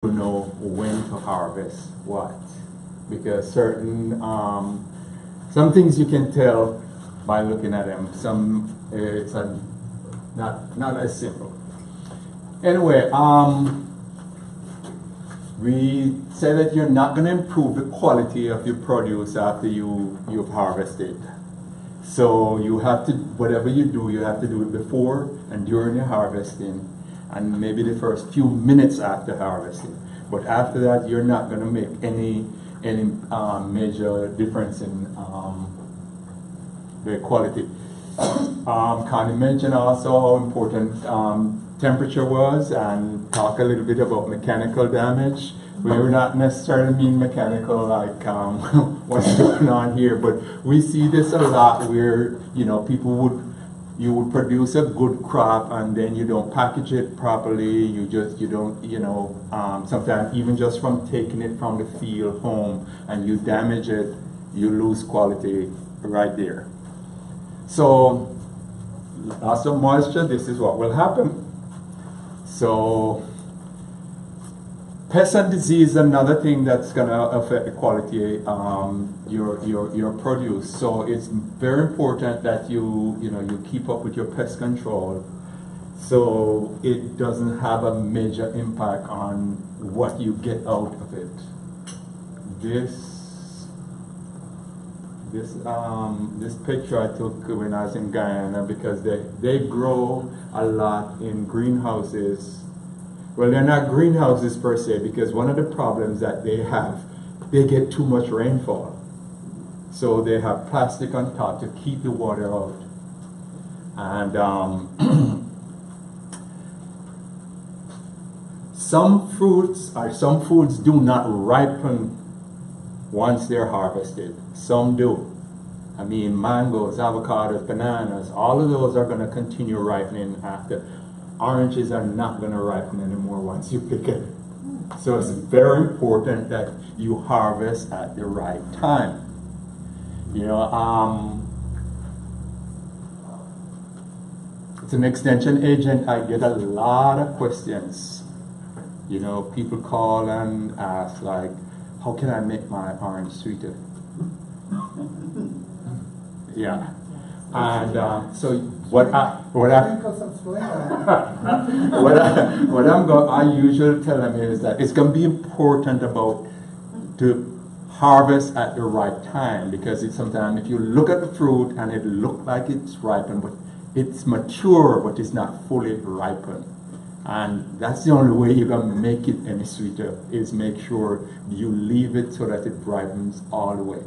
to know when to harvest what, because some things you can tell by looking at them. Some it's not as simple. Anyway, we say that you're not going to improve the quality of your produce after you've harvested. So you have to, whatever you do, you have to do it before and during your harvesting, and maybe the first few minutes after harvesting. But after that, you're not going to make any major difference in the quality. Connie mentioned also how important temperature was, and talk a little bit about mechanical damage. We were not necessarily mean mechanical like what's going on here, but we see this a lot where you would produce a good crop and then you don't package it properly. You don't sometimes even just from taking it from the field home and you damage it, you lose quality right there. So loss of moisture, this is what will happen. So pest and disease is another thing that's going to affect the quality your produce. So it's very important that you keep up with your pest control, so it doesn't have a major impact on what you get out of it. This picture I took when I was in Guyana, because they grow a lot in greenhouses. Well, they're not greenhouses per se, because one of the problems that they have, they get too much rainfall. So they have plastic on top to keep the water out. And some fruits or some foods do not ripen once they're harvested. Some do. I mean, mangoes, avocados, bananas, all of those are going to continue ripening after. Oranges are not going to ripen anymore once you pick it. So it's very important that you harvest at the right time. It's an extension agent. I get a lot of questions. People call and ask, like, how can I make my orange sweeter? Yeah. And so I usually tell them is that it's going to be important to harvest at the right time, because sometimes if you look at the fruit and it looks like it's ripened, but it's mature, but it's not fully ripened. And that's the only way you're going to make it any sweeter, is make sure you leave it so that it ripens all the way.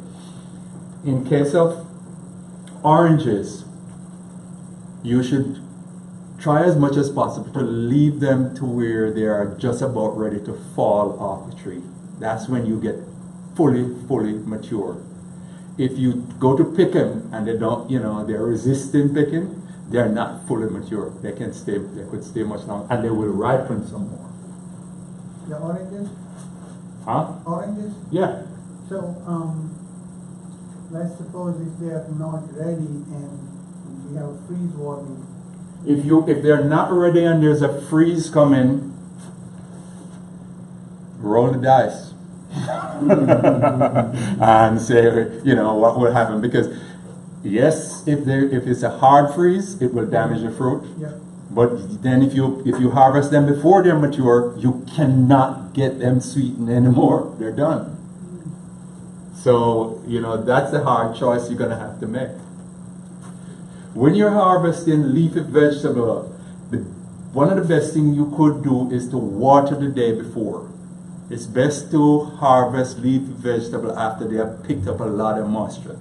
In case of oranges, you should try as much as possible to leave them to where they are just about ready to fall off the tree. That's when you get fully mature. If you go to pick them and they're resisting picking, they're not fully mature. They could stay much longer, and they will ripen some more. The oranges? Huh? Oranges? Yeah. So, let's suppose if they are not ready and we have a freeze warning. If they're not ready and there's a freeze coming, roll the dice and say, what will happen? Because yes, if it's a hard freeze, it will damage the fruit. Yeah. But then if you harvest them before they're mature, you cannot get them sweetened anymore. They're done. So, that's the hard choice you're going to have to make. When you're harvesting leafy vegetable, one of the best things you could do is to water the day before. It's best to harvest leafy vegetable after they have picked up a lot of moisture,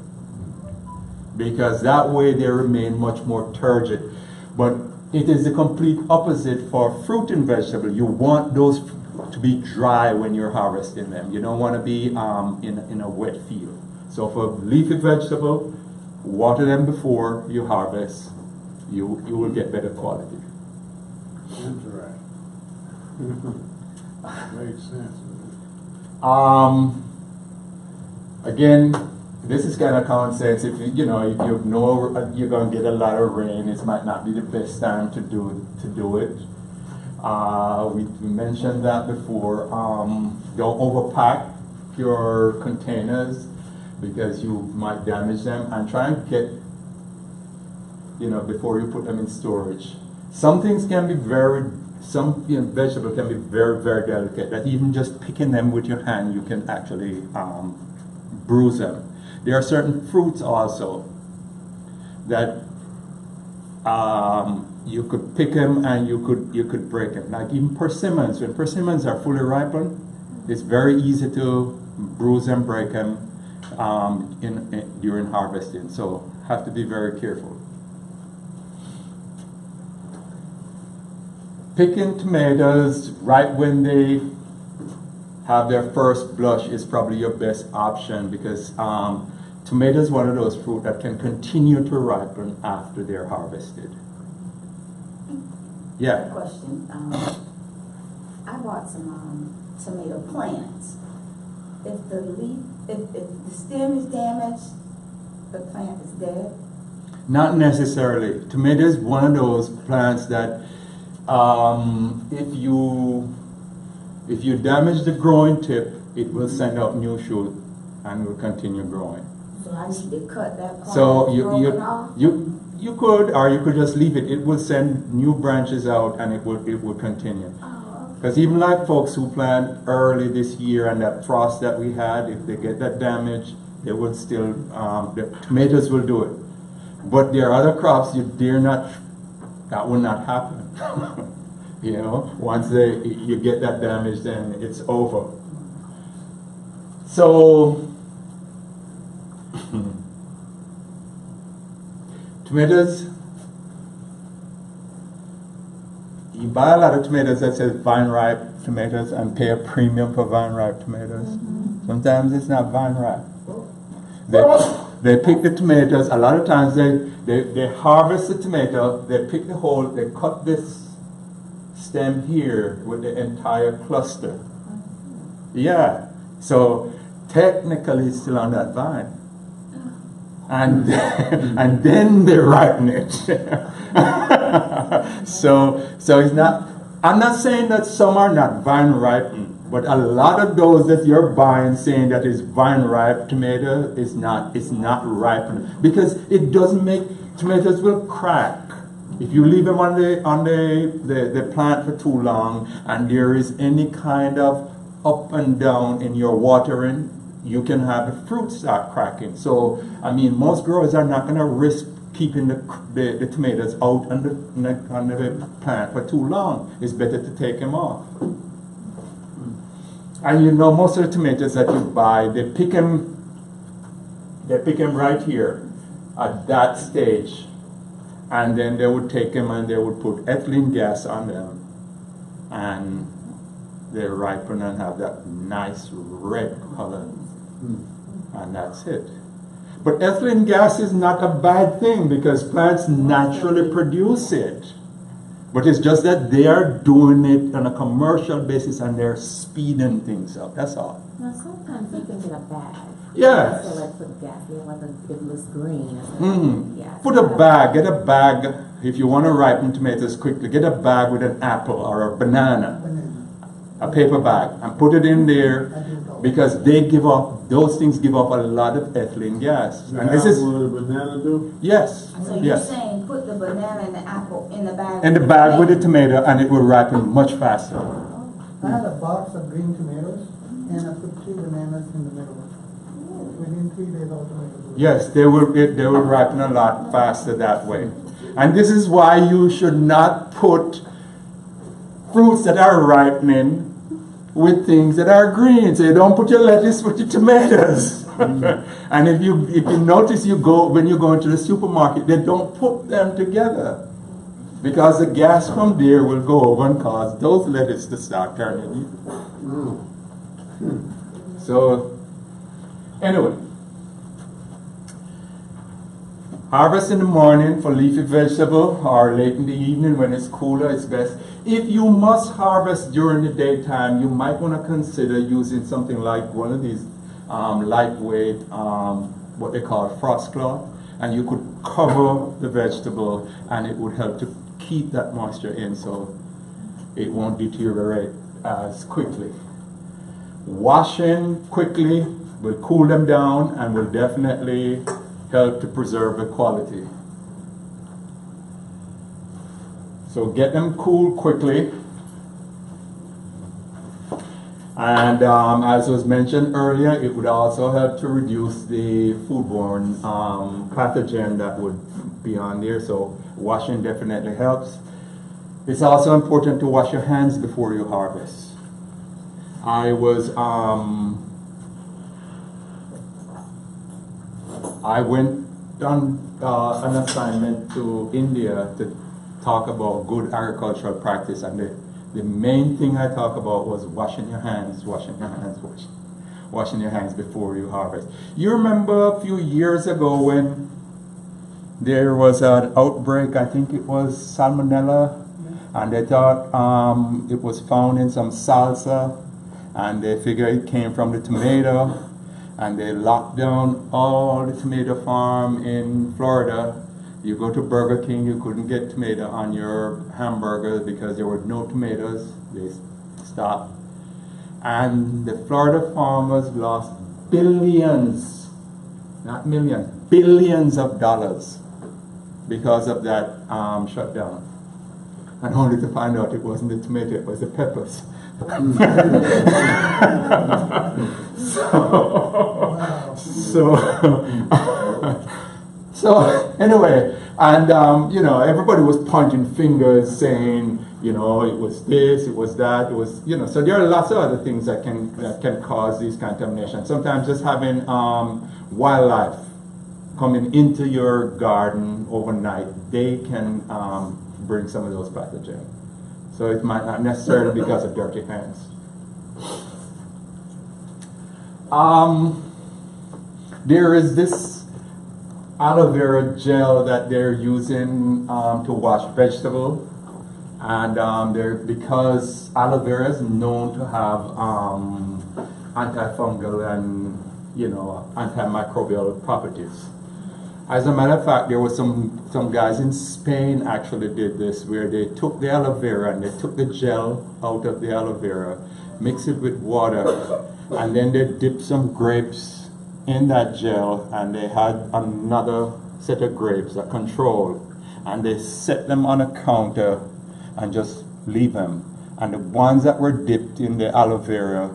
because that way they remain much more turgid. But it is the complete opposite for fruit and vegetable. You want those to be dry when you're harvesting them. You don't want to be in a wet field. So for leafy vegetable, water them before you harvest. You will get better quality. That's right. Makes sense. Again, this is kind of common sense. If you know you're going to get a lot of rain, it might not be the best time to do it. We mentioned that before. Don't overpack your containers because you might damage them, and try and get, before you put them in storage. Some things can be some vegetables can be very, very delicate, that even just picking them with your hand, you can actually bruise them. There are certain fruits also that you could pick them and you could break them. Like even persimmons. When persimmons are fully ripened, it's very easy to bruise and break them during harvesting. So have to be very careful. Picking tomatoes right when they have their first blush is probably your best option, because tomatoes is one of those fruit that can continue to ripen after they're harvested. Yeah. Question. I bought some tomato plants. If the stem is damaged, the plant is dead? Not necessarily. Tomato is one of those plants that if you damage the growing tip, it will send out new shoot and will continue growing. So I need to cut that part. So off? you could, or you could just leave it. It will send new branches out and it will continue. Oh, okay. Because even like folks who plant early this year and that frost that we had, if they get that damage, they would still, the tomatoes will do it. But there are other crops that will not happen. Once you get that damage, then it's over. So tomatoes, you buy a lot of tomatoes that says vine ripe tomatoes and pay a premium for vine ripe tomatoes. Mm-hmm. Sometimes it's not vine ripe. They pick the tomatoes. A lot of times they harvest the tomato, they pick the whole, they cut this stem here with the entire cluster. Yeah. So technically it's still on that vine. And and then they ripen it. so it's not, I'm not saying that some are not vine ripened, but a lot of those that you're buying saying that is vine ripe tomato is not, it's not ripened, because it doesn't make, tomatoes will crack. If you leave them on the plant for too long and there is any kind of up and down in your watering, you can have the fruit start cracking. So, I mean, most growers are not going to risk keeping the tomatoes out on the plant for too long. It's better to take them off. And most of the tomatoes that you buy, they pick them right here at that stage. And then they would take them and they would put ethylene gas on them. And they ripen and have that nice red color. And that's it. But ethylene gas is not a bad thing because plants naturally produce it. But it's just that they are doing it on a commercial basis and they're speeding things up. That's all. Now sometimes you can get a bag. Yes. So like put gas, yeah, like it looks green or Mm. something. Yeah. Put a bag, get a bag, if you want to ripen tomatoes quickly, get a bag with an apple or a banana, a paper bag, and put it in there because they give off, those things give off a lot of ethylene gas. The And this is, apple and the banana do? yes, So you're yes. saying put the banana and the apple in the bag? In the bag with the tomato and it will ripen much faster. I had a box of green tomatoes and I put 3 bananas in the middle. Within 3 days, all tomatoes. Yes, they will ripen a lot faster that way. And this is why you should not put fruits that are ripening with things that are green. So you don't put your lettuce with your tomatoes. And if you notice, when you go into the supermarket, they don't put them together because the gas from there will go over and cause those lettuce to start turning. So anyway, harvest in the morning for leafy vegetable or late in the evening when it's cooler is best. If you must harvest during the daytime, you might want to consider using something like one of these lightweight, what they call frost cloth, and you could cover the vegetable and it would help to keep that moisture in. So it won't deteriorate as quickly. Washing quickly will cool them down and will definitely help to preserve the quality. So get them cool quickly. And as was mentioned earlier, it would also help to reduce the foodborne pathogen that would be on there. So washing definitely helps. It's also important to wash your hands before you harvest. I went on an assignment to India to talk about good agricultural practice, and the main thing I talk about was washing your hands before you harvest. You remember a few years ago when there was an outbreak, I think it was salmonella, and they thought it was found in some salsa, and they figured it came from the tomato, and they locked down all the tomato farm in Florida. You go to Burger King, you couldn't get tomato on your hamburger because there were no tomatoes. They stopped. And the Florida farmers lost billions, not millions, billions of dollars because of that shutdown. And only to find out it wasn't the tomato, it was the peppers. So anyway, and everybody was pointing fingers, saying, it was this, it was that, it was, So there are lots of other things that can cause these contaminations. Sometimes just having wildlife coming into your garden overnight, they can bring some of those pathogens. So it might not necessarily be because of dirty hands. There is this aloe vera gel that they're using to wash vegetables, and because aloe vera is known to have antifungal and antimicrobial properties. As a matter of fact, there were some guys in Spain actually did this, where they took the aloe vera and they took the gel out of the aloe vera, mixed it with water, and then they dipped some grapes in that gel, and they had another set of grapes, a control, and they set them on a counter and just leave them. And the ones that were dipped in the aloe vera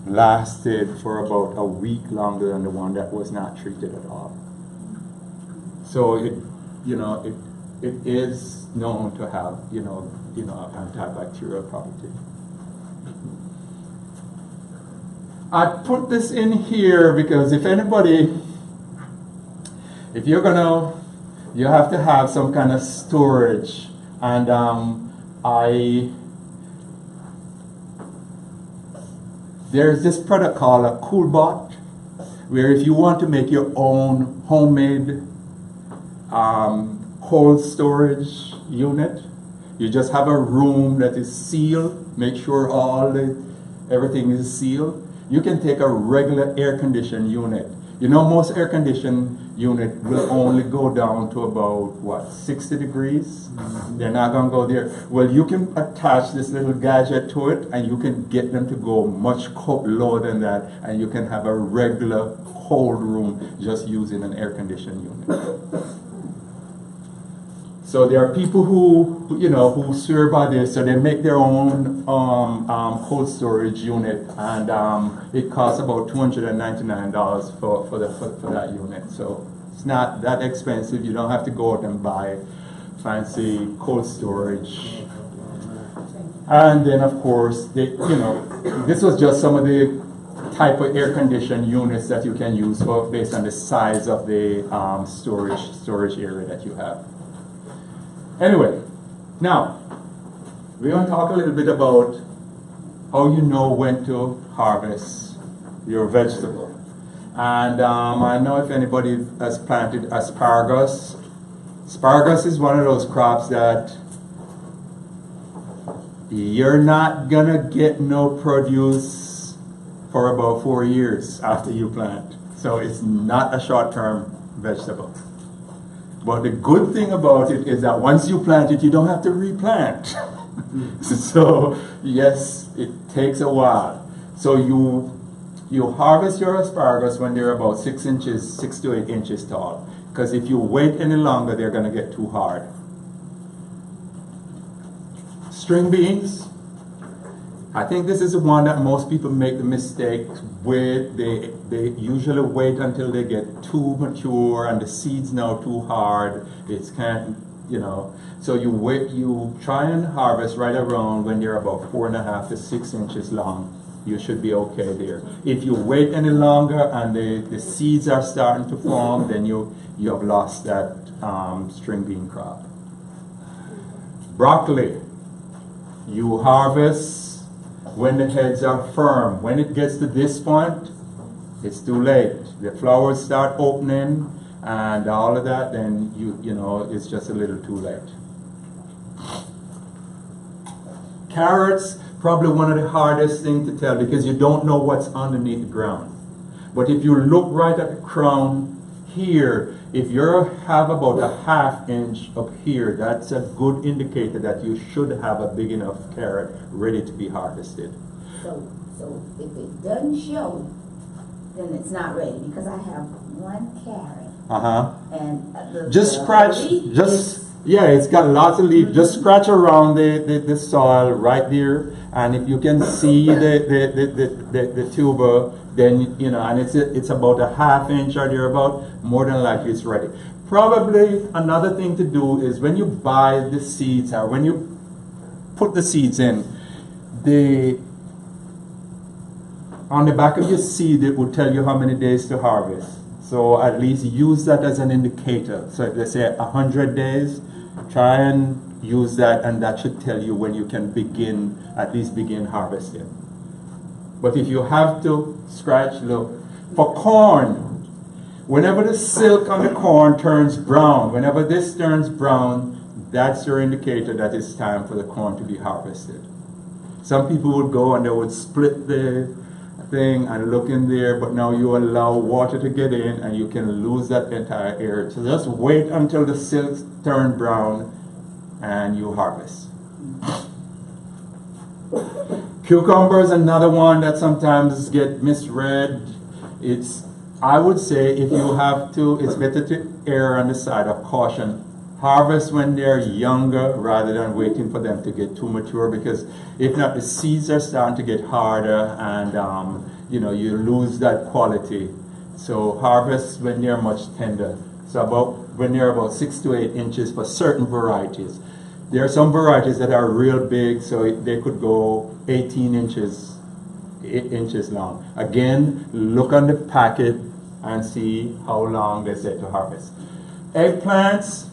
lasted for about a week longer than the one that was not treated at all. So it is known to have antibacterial property. I put this in here because if you have to have some kind of storage, and there's this product called a CoolBot, where if you want to make your own homemade cold storage unit, you just have a room that is sealed, make sure everything is sealed. You can take a regular air conditioned unit. Most air conditioned unit will only go down to about 60 degrees. They're not going to go there. Well, you can attach this little gadget to it, and you can get them to go much lower than that, and you can have a regular cold room just using an air conditioned unit. So there are people who swear by this, so they make their own cold storage unit, and it costs about $299 for that unit. So it's not that expensive. You don't have to go out and buy fancy cold storage. And then of course, this was just some of the type of air conditioned units that you can use based on the size of the storage area that you have. Anyway, now we're going to talk a little bit about how you know when to harvest your vegetable. And I know if anybody has planted asparagus. Asparagus is one of those crops that you're not gonna get no produce for about 4 years after you plant. So it's not a short-term vegetable. But the good thing about it is that once you plant it, you don't have to replant. So yes, it takes a while. So you harvest your asparagus when they're about 6 inches, 6 to 8 inches tall. Because if you wait any longer, they're going to get too hard. String beans. I think this is the one that most people make the mistake with. They usually wait until they get too mature and the seeds now too hard. It's can't, you know. So you try and harvest right around when they're about 4.5 to 6 inches long. You should be okay there. If you wait any longer and the seeds are starting to form, then you have lost that string bean crop. Broccoli. You harvest when the heads are firm. When it gets to this point, it's too late. The flowers start opening and all of that, then you know it's just a little too late. Carrots, probably one of the hardest things to tell because you don't know what's underneath the ground. But if you look right at the crown here, if you have about a 1/2 inch up here, that's a good indicator that you should have a big enough carrot ready to be harvested. So if it doesn't show, then it's not ready, because I have one carrot. And Just scratch, it's got lots of leaves. Just scratch around the soil right there, and if you can see the tuber, then you know, and it's about a 1/2 inch or thereabout, more than likely it's ready. Probably another thing to do is when you buy the seeds or when you put the seeds in, on the back of your seed it will tell you how many days to harvest. So at least use that as an indicator. So if they say 100 days, try and use that, and that should tell you when you can at least begin harvesting. But if you have to scratch, look. For corn, whenever the silk on the corn turns brown, whenever this turns brown, that's your indicator that it's time for the corn to be harvested. Some people would go and they would split the thing and look in there, but now you allow water to get in and you can lose that entire area. So just wait until the silks turn brown and you harvest. Cucumber is another one that sometimes get misread. I would say if you have to, it's better to err on the side of caution. Harvest when they're younger rather than waiting for them to get too mature, because if not, the seeds are starting to get harder and you lose that quality. So harvest when they're much tender. So when they're about 6 to 8 inches for certain varieties. There are some varieties that are real big, so they could go 18 inches, 8 inches long. Again, look on the packet and see how long they say to harvest. Eggplants,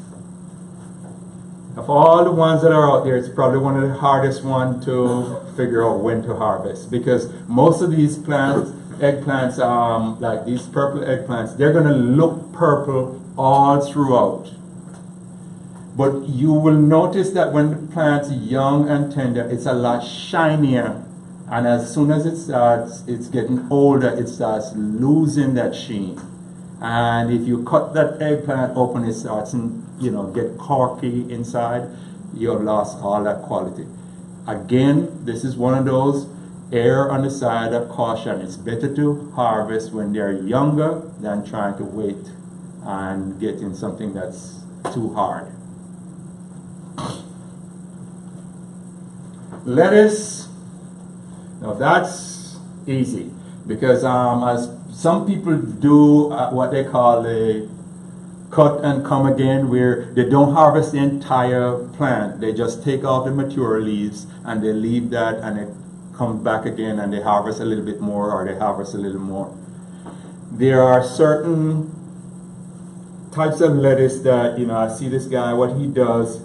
of all the ones that are out there, it's probably one of the hardest ones to figure out when to harvest, because most of these eggplants, like these purple eggplants, they're going to look purple all throughout. But you will notice that when the plant's young and tender, it's a lot shinier. And as soon as it's getting older, it starts losing that sheen. And if you cut that eggplant open, it starts get corky inside. You have lost all that quality. Again, this is one of those err on the side of caution. It's better to harvest when they're younger than trying to wait and getting something that's too hard. Lettuce, now that's easy because as some people do what they call a cut and come again, where they don't harvest the entire plant. They just take off the mature leaves and they leave that, and it comes back again and they harvest a little bit more, or they harvest a little more. There are certain types of lettuce that, I see this guy, what he does,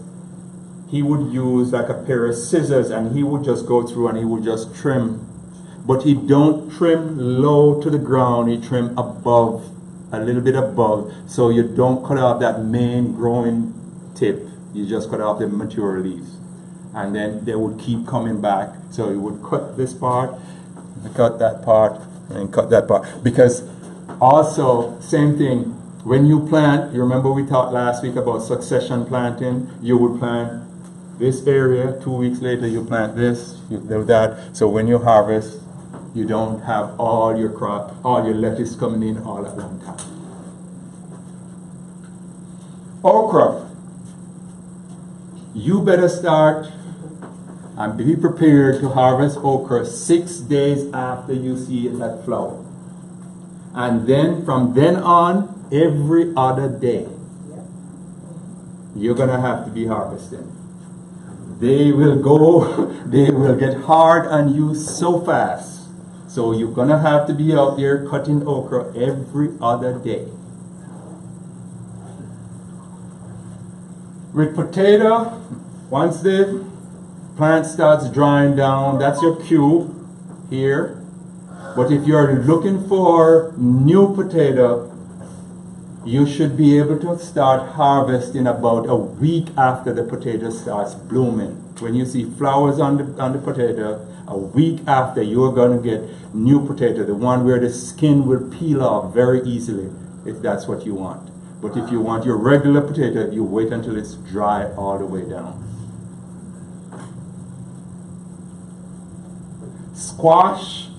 he would use like a pair of scissors and he would just go through and he would just trim. But he don't trim low to the ground, he trim above, a little bit above, so you don't cut off that main growing tip. You just cut off the mature leaves. And then they would keep coming back. So you would cut this part, cut that part, and cut that part. Because also, same thing, when you plant, you remember we talked last week about succession planting, you would plant this area, 2 weeks later you plant this, you do that. So when you harvest, you don't have all your crop, all your lettuce coming in all at one time. Okra. You better start and be prepared to harvest okra 6 days after you see it at flower. And then from then on, every other day, you're gonna have to be harvesting. They will get hard on you so fast. So you're gonna have to be out there cutting okra every other day. With potato, once the plant starts drying down, that's your cue here. But if you're looking for new potato, you should be able to start harvesting about a week after the potato starts blooming. When you see flowers on the potato, a week after you're going to get new potato, the one where the skin will peel off very easily, if that's what you want. But if you want your regular potato, you wait until it's dry all the way down. Squash,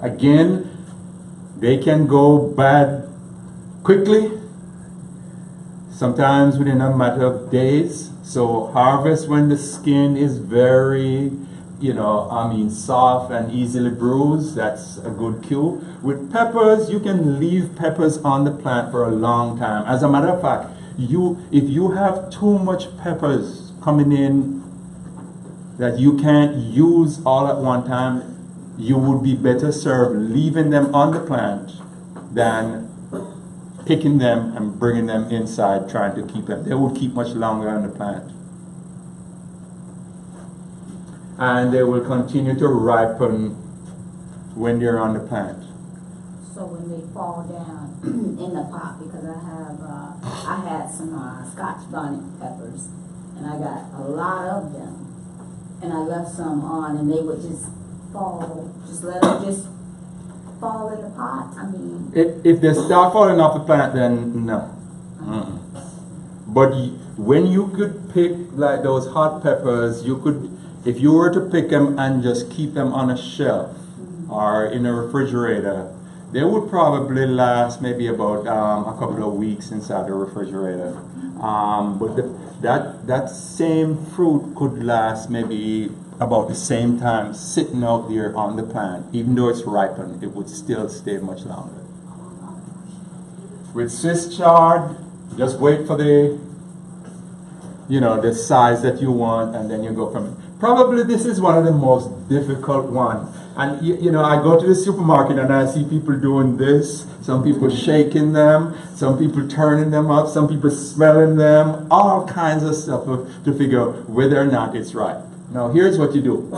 again, they can go bad quickly, sometimes within a matter of days. So harvest when the skin is very, soft and easily bruised. That's a good cue. With peppers, you can leave peppers on the plant for a long time. As a matter of fact, if you have too much peppers coming in that you can't use all at one time, you would be better served leaving them on the plant than picking them and bringing them inside, trying to keep them. They will keep much longer on the plant. And they will continue to ripen when they're on the plant. So when they fall down in the pot, because I had some Scotch bonnet peppers, and I got a lot of them, and I left some on, and they would just fall, just let them just fall in the pot. I mean, if they start falling off the plant, then no. But when you could pick like those hot peppers, you could, if you were to pick them and just keep them on a shelf or in a refrigerator, they would probably last maybe about a couple of weeks inside the refrigerator. But that same fruit could last maybe about the same time sitting out there on the plant. Even though it's ripened, it would still stay much longer. With Swiss chard, just wait for the size that you want, and then you go from it. Probably this is one of the most difficult ones. And I go to the supermarket and I see people doing this. Some people shaking them, some people turning them up, some people smelling them, all kinds of stuff to figure out whether or not it's right. Now here's what you do.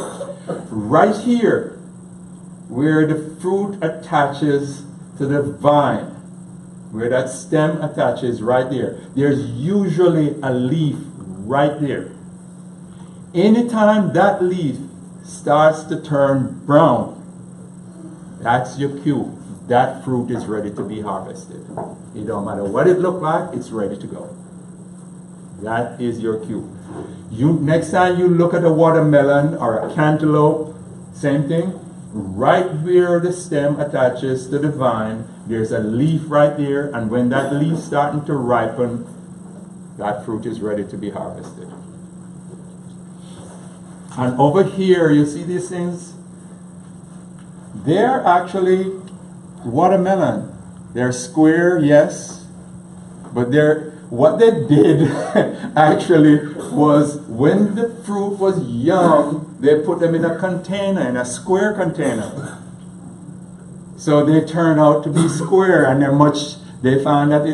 Right here, where the fruit attaches to the vine, where that stem attaches right there, there's usually a leaf right there. Anytime that leaf starts to turn brown, that's your cue. That fruit is ready to be harvested. It don't matter what it looks like, it's ready to go. That is your cue. Next time you look at a watermelon or a cantaloupe, same thing. Right where the stem attaches to the vine, there's a leaf right there, and when that leaf's starting to ripen, that fruit is ready to be harvested. And over here, you see these things? They're actually watermelon. They're square, yes, but what they did actually was when the fruit was young, they put them in a container, in a square container. So they turn out to be square, and they found that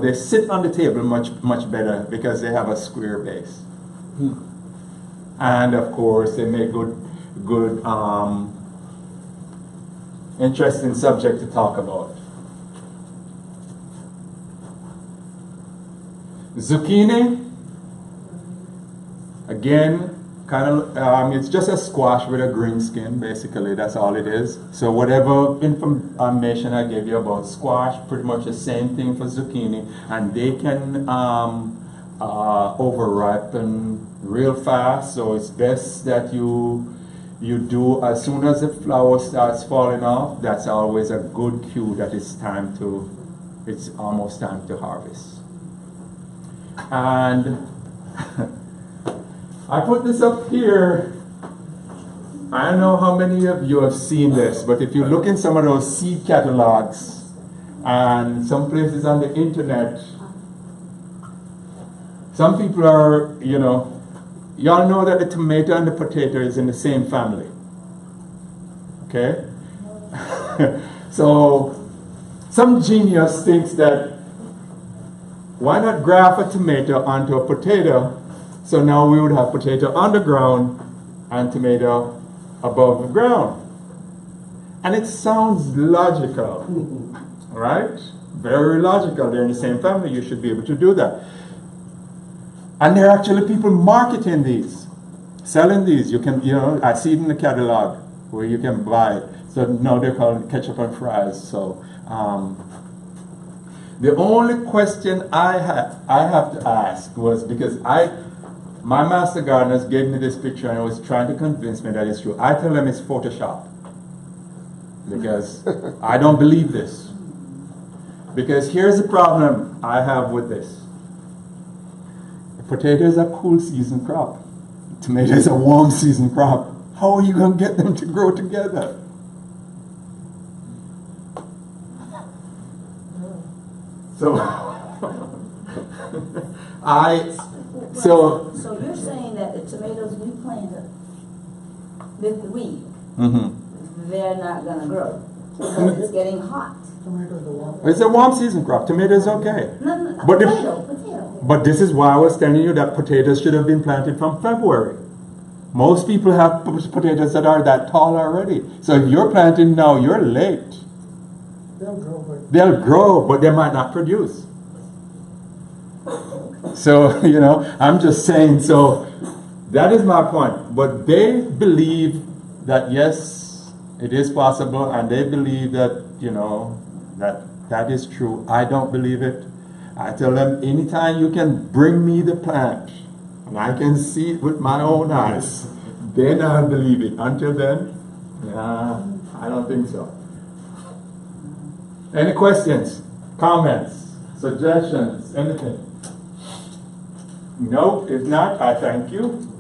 they sit on the table much better because they have a square base. And of course, they make good, interesting subject to talk about. Zucchini, again, it's just a squash with a green skin, basically. That's all it is. So whatever information I gave you about squash, pretty much the same thing for zucchini, and they can over-ripen real fast, so it's best that you do as soon as the flower starts falling off. That's always a good cue that it's almost time to harvest. And I put this up here. I don't know how many of you have seen this, but if you look in some of those seed catalogs and some places on the internet, some people are, y'all know that the tomato and the potato is in the same family. Okay? So, some genius thinks that why not graft a tomato onto a potato, so now we would have potato underground and tomato above the ground. And it sounds logical, right? Very logical. They're in the same family. You should be able to do that. And there are actually people marketing these, selling these. You can, I see it in the catalog where you can buy it. So now they're called ketchup and fries. So the only question I have to ask was, because my master gardeners gave me this picture and was trying to convince me that it's true. I tell them it's Photoshop, because I don't believe this. Because here's the problem I have with this. Potato is a cool season crop. Tomato is a warm season crop. How are you going to get them to grow together? So, So you're saying that the tomatoes we planted with the weed, they're not gonna grow because it's getting hot. Tomatoes are warm. it's a warm season crop. Tomato is okay. No, But the- potato. But this is why I was telling you that potatoes should have been planted from February. Most people have potatoes that are that tall already. So if you're planting now, you're late. They'll grow, but They'll grow, but they might not produce. So, I'm just saying, so that is my point. But they believe that yes, it is possible, and they believe that, that is true. I don't believe it. I tell them, anytime you can bring me the plant, and I can see it with my own eyes, then I'll believe it. Until then, I don't think so. Any questions, comments, suggestions, anything? No, if not, I thank you.